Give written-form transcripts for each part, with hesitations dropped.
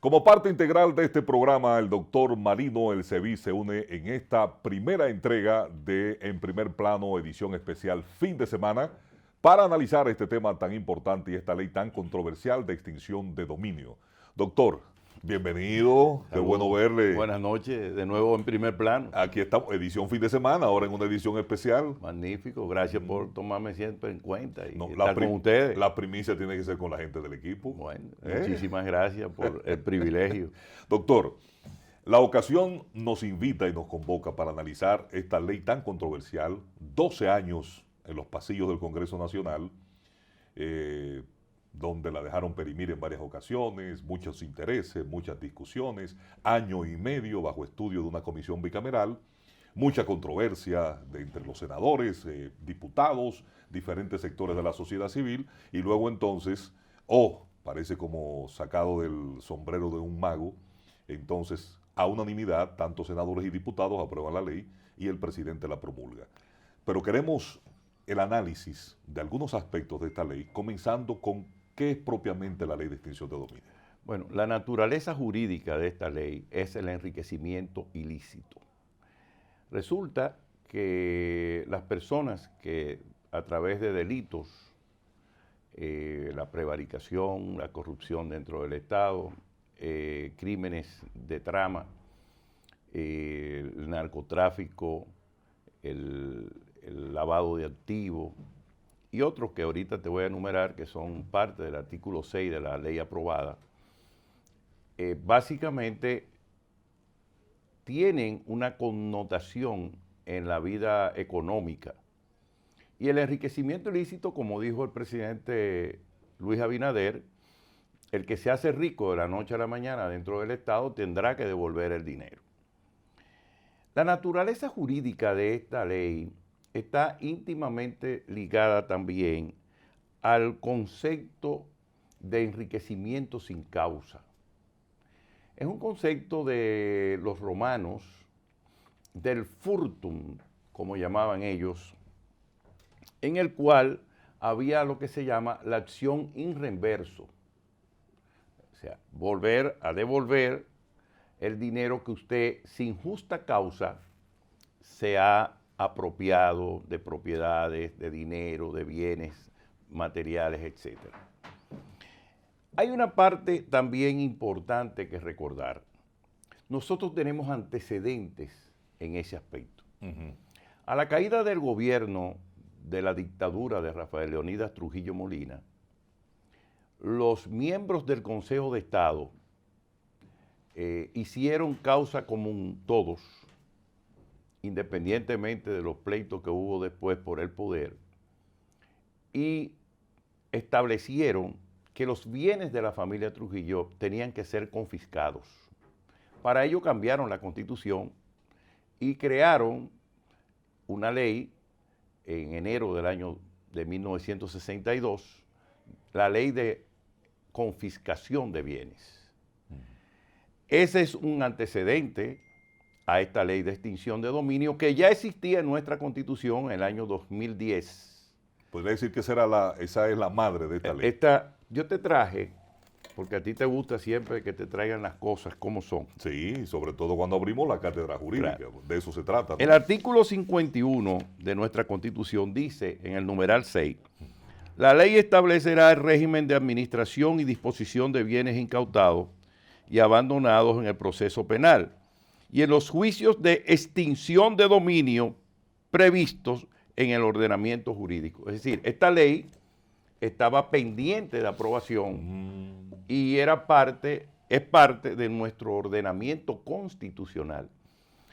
Como parte integral de este programa, el doctor Marino Elseví se une en esta primera entrega de En Primer Plano, edición especial fin de semana, para analizar este tema tan importante y esta ley tan controversial de extinción de dominio. Doctor, bienvenido, qué bueno verle. Buenas noches, de nuevo en Primer Plano. Aquí estamos, edición fin de semana, ahora en una edición especial. Magnífico, gracias por tomarme siempre en cuenta y No, estar con ustedes. La primicia tiene que ser con la gente del equipo. Bueno, muchísimas gracias por el privilegio. Doctor, la ocasión nos invita y nos convoca para analizar esta ley tan controversial, 12 años en los pasillos del Congreso Nacional, donde la dejaron perimir en varias ocasiones, muchos intereses, muchas discusiones, año y medio bajo estudio de una comisión bicameral, mucha controversia entre los senadores, diputados, diferentes sectores de la sociedad civil, y luego entonces, parece como sacado del sombrero de un mago, entonces a unanimidad, tanto senadores y diputados aprueban la ley y el presidente la promulga. Pero queremos el análisis de algunos aspectos de esta ley, comenzando con qué es propiamente la ley de extinción de dominio. Bueno, la naturaleza jurídica de esta ley es el enriquecimiento ilícito. Resulta que las personas que a través de delitos, la prevaricación, la corrupción dentro del Estado, crímenes de trama, el narcotráfico, el lavado de activos y otros que ahorita te voy a enumerar que son parte del artículo 6 de la ley aprobada, básicamente tienen una connotación en la vida económica. Y el enriquecimiento ilícito, como dijo el presidente Luis Abinader, el que se hace rico de la noche a la mañana dentro del Estado tendrá que devolver el dinero. La naturaleza jurídica de esta ley está íntimamente ligada también al concepto de enriquecimiento sin causa. Es un concepto de los romanos, del furtum, como llamaban ellos, en el cual había lo que se llama la acción in reverso. O sea, volver a devolver el dinero que usted sin justa causa se ha apropiado de propiedades, de dinero, de bienes materiales, etc. Hay una parte también importante que recordar. Nosotros tenemos antecedentes en ese aspecto. A la caída del gobierno de la dictadura de Rafael Leónidas Trujillo Molina, los miembros del Consejo de Estado hicieron causa común todos, independientemente de los pleitos que hubo después por el poder, y establecieron que los bienes de la familia Trujillo tenían que ser confiscados. Para ello cambiaron la Constitución y crearon una ley en enero del año de 1962, la ley de confiscación de bienes. Ese es un antecedente a esta ley de extinción de dominio que ya existía en nuestra Constitución en el año 2010. Podría decir que esa es la madre de esta ley. Yo te traje, porque a ti te gusta siempre que te traigan las cosas como son. Sí, sobre todo cuando abrimos la cátedra jurídica, claro. De eso se trata, ¿no? El artículo 51 de nuestra Constitución dice, en el numeral 6, la ley establecerá el régimen de administración y disposición de bienes incautados y abandonados en el proceso penal y en los juicios de extinción de dominio previstos en el ordenamiento jurídico. Es decir, esta ley estaba pendiente de aprobación y es parte de nuestro ordenamiento constitucional.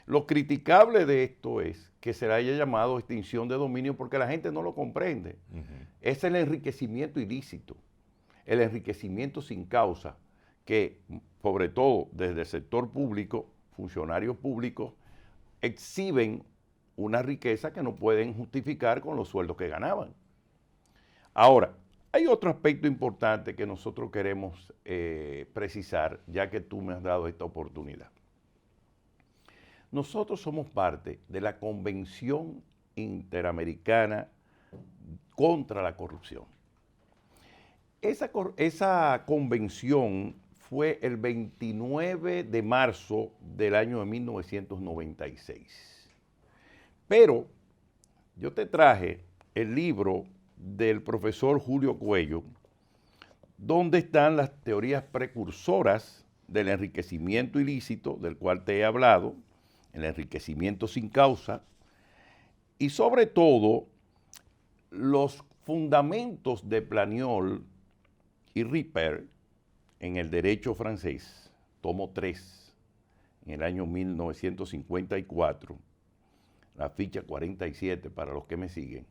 Lo criticable de esto es que se le haya llamado extinción de dominio porque la gente no lo comprende. Es el enriquecimiento ilícito, el enriquecimiento sin causa, que sobre todo desde el sector público, funcionarios públicos, exhiben una riqueza que no pueden justificar con los sueldos que ganaban. Ahora, hay otro aspecto importante que nosotros queremos precisar, ya que tú me has dado esta oportunidad. Nosotros somos parte de la Convención Interamericana contra la Corrupción. Esa convención fue el 29 de marzo del año de 1996. Pero yo te traje el libro del profesor Julio Cuello, donde están las teorías precursoras del enriquecimiento ilícito, del cual te he hablado, el enriquecimiento sin causa, y sobre todo los fundamentos de Planiol y Ripert en el derecho francés, tomo 3, en el año 1954, la ficha 47 para los que me siguen.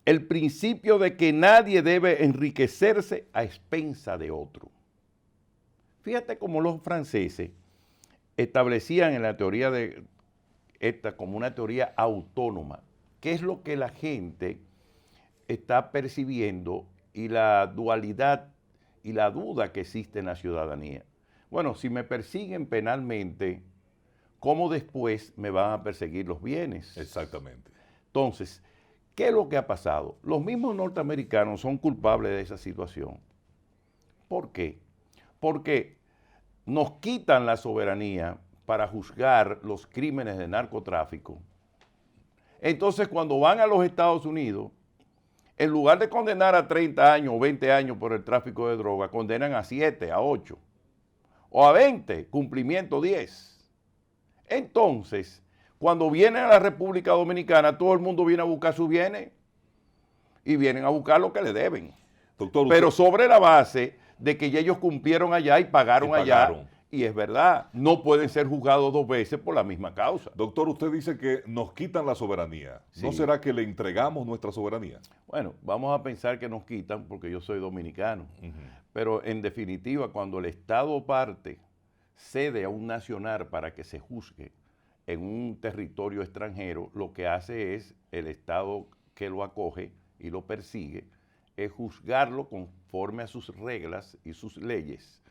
El principio de que nadie debe enriquecerse a expensa de otro. Fíjate cómo los franceses establecían en la teoría de esta como una teoría autónoma, que es lo que la gente está percibiendo y la dualidad y la duda que existe en la ciudadanía. Bueno, si me persiguen penalmente, ¿cómo después me van a perseguir los bienes? Exactamente. Entonces, ¿qué es lo que ha pasado? Los mismos norteamericanos son culpables de esa situación. ¿Por qué? Porque nos quitan la soberanía para juzgar los crímenes de narcotráfico. Entonces, cuando van a los Estados Unidos, en lugar de condenar a 30 años o 20 años por el tráfico de droga, condenan a 7, a 8 o a 20, cumplimiento 10. Entonces, cuando vienen a la República Dominicana, todo el mundo viene a buscar sus bienes y vienen a buscar lo que le deben. Doctor, pero sobre la base de que ya ellos cumplieron allá y pagaron allá. pagaron. Y es verdad, no pueden ser juzgados 2 veces por la misma causa. Doctor, usted dice que nos quitan la soberanía. Sí. ¿No será que le entregamos nuestra soberanía? Bueno, vamos a pensar que nos quitan porque yo soy dominicano. Pero en definitiva, cuando el Estado parte cede a un nacional para que se juzgue en un territorio extranjero, lo que hace es el Estado que lo acoge y lo persigue, es juzgarlo conforme a sus reglas y sus leyes.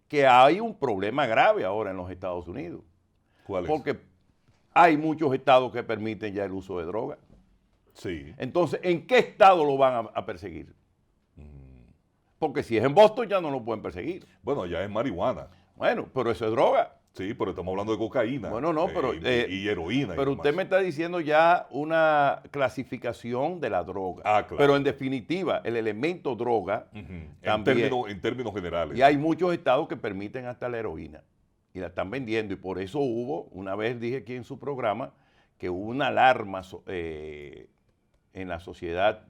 Que hay un problema grave ahora en los Estados Unidos. ¿Cuál es? Porque hay muchos estados que permiten ya el uso de droga. Sí. Entonces, ¿en qué estado lo van a perseguir? Porque si es en Boston ya no lo pueden perseguir. Bueno, ya es marihuana. Bueno, pero eso es droga. Sí, pero estamos hablando de cocaína. Bueno, no, pero... y heroína. Pero usted me está diciendo ya una clasificación de la droga. Ah, claro. Pero en definitiva, el elemento droga también... En términos generales. Y hay muchos estados que permiten hasta la heroína. Y la están vendiendo. Y por eso hubo, una vez dije aquí en su programa, que hubo una alarma en la sociedad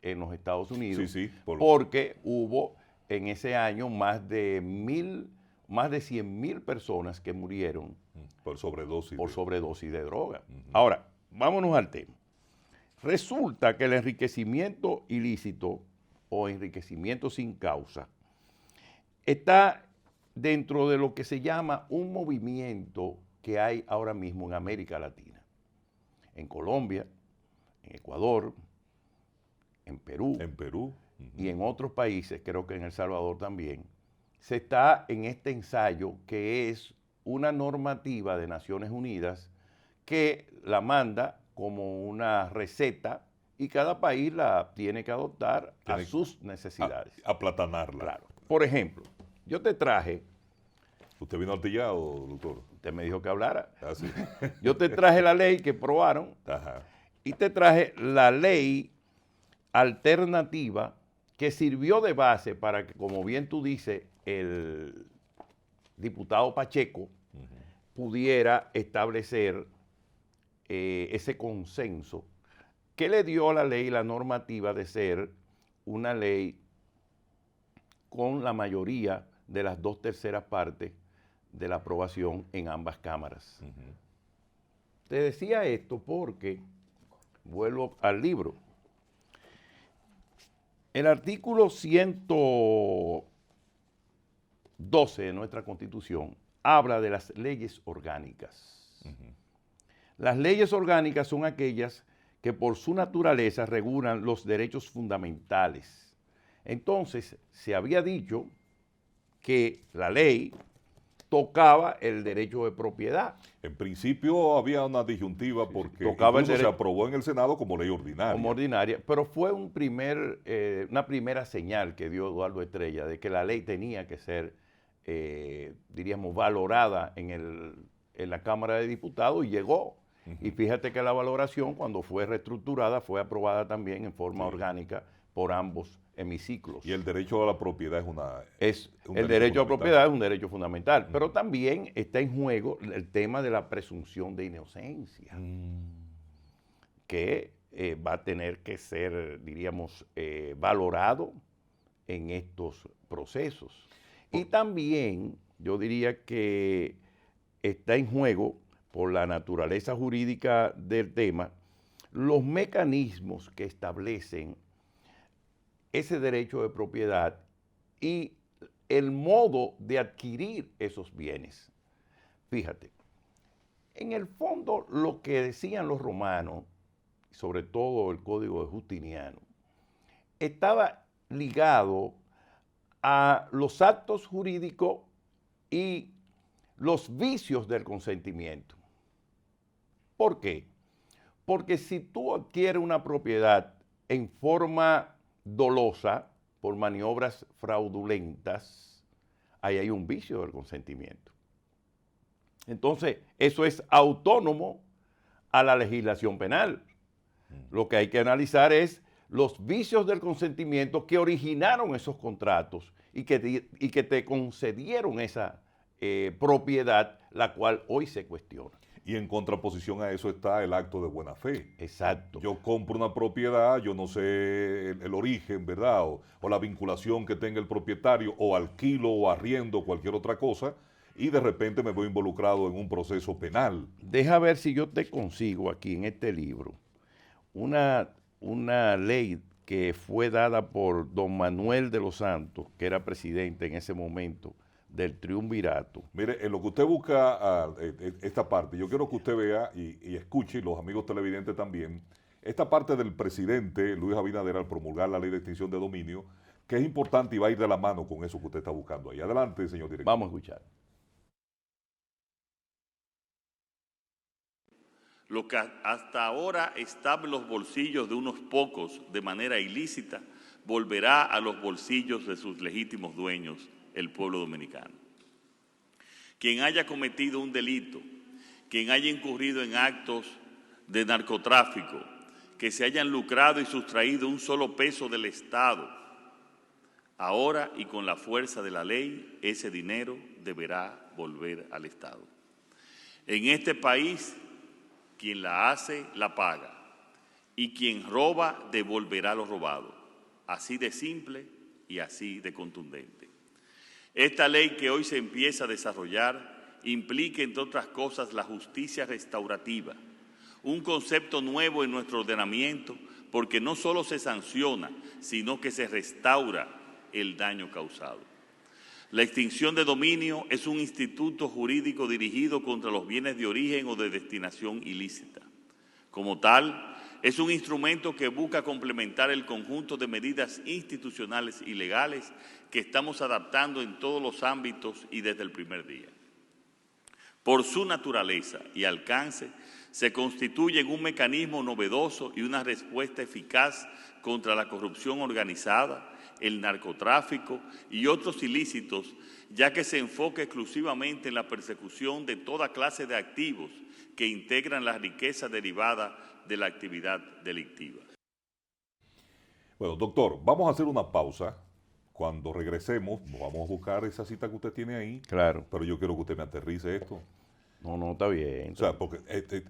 en los Estados Unidos. Sí, sí. Porque hubo en ese año más de 100,000 personas que murieron por sobredosis. Sobredosis de droga. Ahora, vámonos al tema. Resulta que el enriquecimiento ilícito o enriquecimiento sin causa está dentro de lo que se llama un movimiento que hay ahora mismo en América Latina. En Colombia, en Ecuador, en Perú. En Perú. Y en otros países, creo que en El Salvador también, se está en este ensayo que es una normativa de Naciones Unidas que la manda como una receta y cada país la tiene que adoptar a sus necesidades. Aplatanarla. Claro. Por ejemplo, yo te traje... ¿Usted vino artillado, doctor? Usted me dijo que hablara. Ah, sí. Yo te traje la ley que aprobaron. Ajá. Y te traje la ley alternativa que sirvió de base para que, como bien tú dices, el diputado Pacheco pudiera establecer ese consenso que le dio a la ley la normativa de ser una ley con la mayoría de las 2/3 partes de la aprobación en ambas cámaras. Te decía esto porque, vuelvo al libro, el artículo 112 de nuestra Constitución habla de las leyes orgánicas. Las leyes orgánicas son aquellas que por su naturaleza regulan los derechos fundamentales. Entonces, se había dicho que la ley tocaba el derecho de propiedad. En principio había una disyuntiva porque tocaba incluso se aprobó en el Senado como ley ordinaria. Como ordinaria, pero fue una primera señal que dio Eduardo Estrella de que la ley tenía que ser diríamos, valorada en la Cámara de Diputados y llegó. Y fíjate que la valoración, cuando fue reestructurada, fue aprobada también en forma orgánica por ambos hemiciclos. Y el derecho a la propiedad el derecho a la propiedad es un derecho fundamental, pero también está en juego el tema de la presunción de inocencia, que va a tener que ser, diríamos, valorado en estos procesos. Y también yo diría que está en juego, por la naturaleza jurídica del tema, los mecanismos que establecen ese derecho de propiedad y el modo de adquirir esos bienes. Fíjate, en el fondo lo que decían los romanos, sobre todo el Código de Justiniano, estaba ligado a los actos jurídicos y los vicios del consentimiento. ¿Por qué? Porque si tú adquieres una propiedad en forma dolosa, por maniobras fraudulentas, ahí hay un vicio del consentimiento. Entonces, eso es autónomo a la legislación penal. Lo que hay que analizar es los vicios del consentimiento que originaron esos contratos y que te concedieron esa propiedad, la cual hoy se cuestiona. Y en contraposición a eso está el acto de buena fe. Exacto. Yo compro una propiedad, yo no sé el origen, ¿verdad? O la vinculación que tenga el propietario, o alquilo o arriendo, cualquier otra cosa, y de repente me veo involucrado en un proceso penal. Deja ver si yo te consigo aquí en este libro una ley que fue dada por don Manuel de los Santos, que era presidente en ese momento del triunvirato. Mire, en lo que usted busca esta parte, yo quiero que usted vea y escuche, y los amigos televidentes también, esta parte del presidente Luis Abinader al promulgar la ley de extinción de dominio, que es importante y va a ir de la mano con eso que usted está buscando ahí. Adelante, señor director. Vamos a escuchar. Lo que hasta ahora estaba en los bolsillos de unos pocos de manera ilícita, volverá a los bolsillos de sus legítimos dueños, el pueblo dominicano. Quien haya cometido un delito, quien haya incurrido en actos de narcotráfico, que se hayan lucrado y sustraído un solo peso del Estado, ahora y con la fuerza de la ley, ese dinero deberá volver al Estado. En este país, quien la hace, la paga, y quien roba, devolverá lo robado. Así de simple y así de contundente. Esta ley que hoy se empieza a desarrollar implica, entre otras cosas, la justicia restaurativa, un concepto nuevo en nuestro ordenamiento, porque no solo se sanciona, sino que se restaura el daño causado. La extinción de dominio es un instituto jurídico dirigido contra los bienes de origen o de destinación ilícita. Como tal, es un instrumento que busca complementar el conjunto de medidas institucionales y legales que estamos adaptando en todos los ámbitos y desde el primer día. Por su naturaleza y alcance, se constituye en un mecanismo novedoso y una respuesta eficaz contra la corrupción organizada, el narcotráfico y otros ilícitos, ya que se enfoca exclusivamente en la persecución de toda clase de activos que integran la riqueza derivada de la actividad delictiva. Bueno, doctor, vamos a hacer una pausa. Cuando regresemos, vamos a buscar esa cita que usted tiene ahí. Claro. Pero yo quiero que usted me aterrice esto. No, está bien. O sea, porque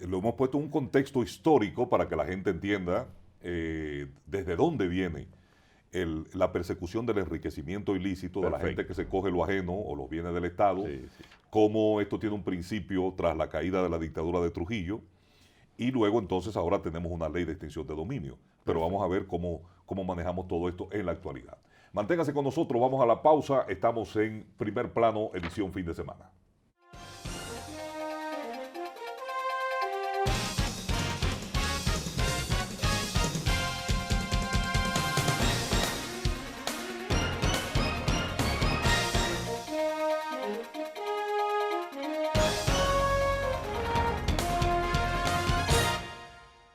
lo hemos puesto en un contexto histórico para que la gente entienda desde dónde viene la persecución del enriquecimiento ilícito. Perfecto. De la gente que se coge lo ajeno o los bienes del Estado, sí. Cómo esto tiene un principio tras la caída de la dictadura de Trujillo, y luego entonces ahora tenemos una ley de extinción de dominio. Pero vamos a ver cómo manejamos todo esto en la actualidad. Manténgase con nosotros, vamos a la pausa, estamos en Primer Plano, edición fin de semana.